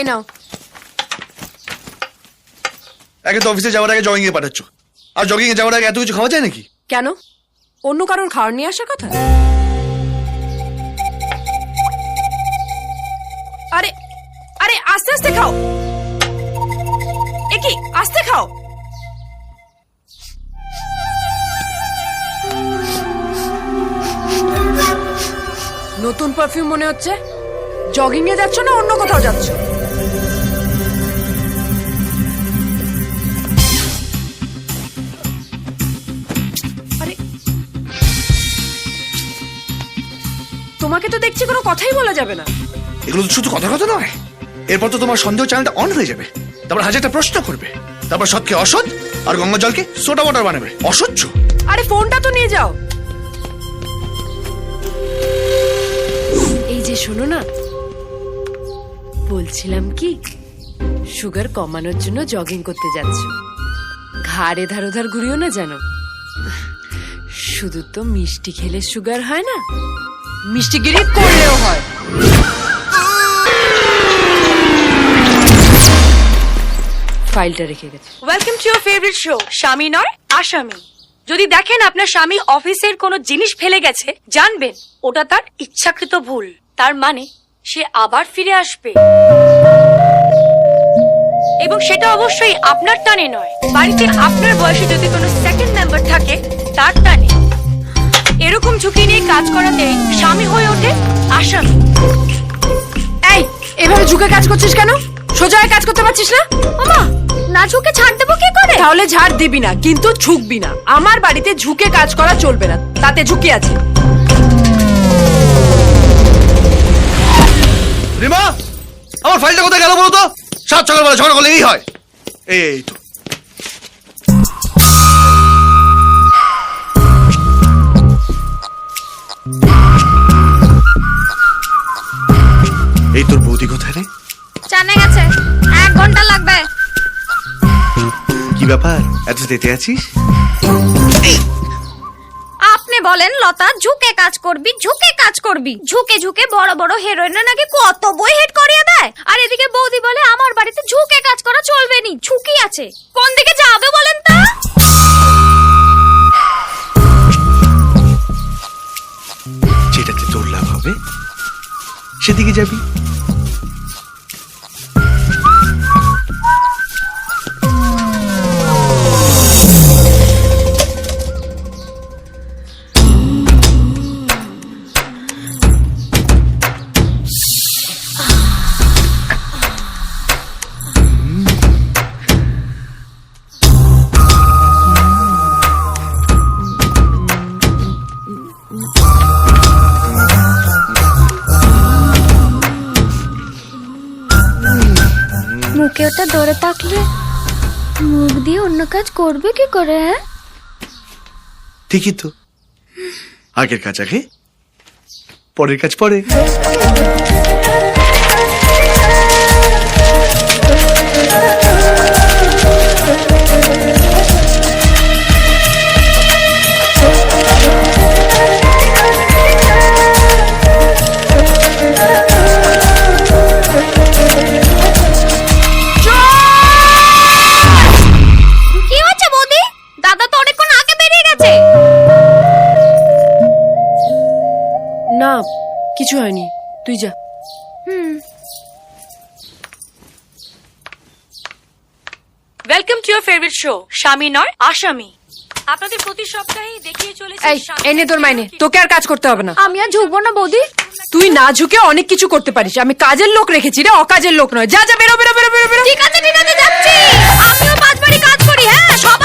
এই নাও। আগে তো অফিসে যাওয়ার আগে জগিং এ পাঠাচ্ছ, আর জগিং এ যাওয়ার আগে এত কিছু খাওয়া যায় নাকি? কেন, অন্য কারোর খাওয়ার নিয়ে আসার কথা? আরে আরে আস্তে আস্তে খাও। এ কি, আস্তে খাও। নতুন পারফিউম মনে হচ্ছে। জগিং এ যাচ্ছ না অন্য কোথাও যাচ্ছ? আরে তোমাকে তো দেখছি কোনো কথাই বলা যাবে না। এগুলো তো শুধু কথা কথা নয়, এরপর তো তোমার সন্দেহ চ্যানেলটা অন হয়ে যাবে। তারপর হাজারটা প্রশ্ন করবে, তারপর সৎকে অসৎ আর গঙ্গা জলকে সোডা ওয়াটার বানাবে। অসহ্য। আরে ফোনটা তো নিয়ে যাও। এই যে শোনো না, বলছিলাম কি, সুগার কমানোর জন্য জগিং করতে যাচ্ছ, ঘাড় এধার ওধার ঘুরিও না জানো। শুধু তো মিষ্টি খেলে সুগার হয় না, মিষ্টিগিরি করলেও হয়। ফাইলটা রেখে গেছে। Welcome to your favourite show স্বামী নয় আসামি। যদি দেখেন আপনার স্বামী অফিসের কোনো জিনিস ফেলে গেছে, জানবেন ওটা তার ইচ্ছাকৃত ভুল। তার মানে সে আবার ফিরে আসবে, এবং সেটা অবশ্যই আপনার টানে নয়, বাড়িতে আপনার বয়সে যদি কোনো সেকেন্ড মেম্বার থাকে তার টানে। এরকম ঝুঁকি নিয়ে কাজ করাতে স্বামী হয়ে ওঠে আসামি। এই, এভাবে ঝুঁকে কাজ করছিস কেন? সোজা হয়ে কাজ করতে পারছিস না? মামা, না ঝুঁকে ছাড় দেবো কি করে? তাহলে ঝাড় দিবি না, কিন্তু ঝুঁকবি না। আমার বাড়িতে ঝুঁকে কাজ করা চলবে না, তাতে ঝুঁকি আছে। রিমা, আমার ফাইলটা কোথায় গেল বলো তো? সাত সকালবেলা ঝগড়া করলে এই হয়। এই তো এই তোর বৌদি কোথায় রে? জানে গেছে, 1 ঘন্টা লাগবে। কি ব্যাপার, এত তেতে আছিস? আপনি বলেন লতা, ঝুঁকে কাজ করবি, ঝুঁকে কাজ করবি। ঝুঁকে ঝুঁকে বড় বড় হিরোইনরা নাকি কত বই হেড করিয়ে দেয়, আর এদিকে বৌদি বলে আমার বাড়িতে ঝুঁকে কাজ করা চলবে নি, ঝুঁকি আছে। কোন দিকে যাবে বলেন তা? যেটাতে তোর লাভ হবে সেদিকে যাবি। মুখে ওটা ধরে থাকলে মুখ দিয়ে অন্য কাজ করবে কি করে? হ্যাঁ, ঠিকই তো, আগের কাজ আগে, পরের কাজ পরে। কি হচ্ছে বৌদি? দাদা তো অনেকক্ষণ আগে বেরিয়ে গেছে। না, কিছু হয়নি, তুই যা। Welcome to your favourite show স্বামী নয় আসামি। আপনাদের প্রতি সপ্তাহেই দেখিয়ে চলেছি এই, এনে তোর মাইনে, তোকে আর কাজ করতে হবে না। আমি আর ঝুঁকবো না বৌদি। তুই না ঝুঁকে অনেক কিছু করতে পারিস। আমি কাজের লোক রেখেছি রে, অকাজের লোক নয়। যা যা, বেরো বেরো বেরো বেরো বেরো। ঠিক আছে যাচ্ছি। আমিও 5 বাড়ি কাজ করি, হ্যাঁ সবাই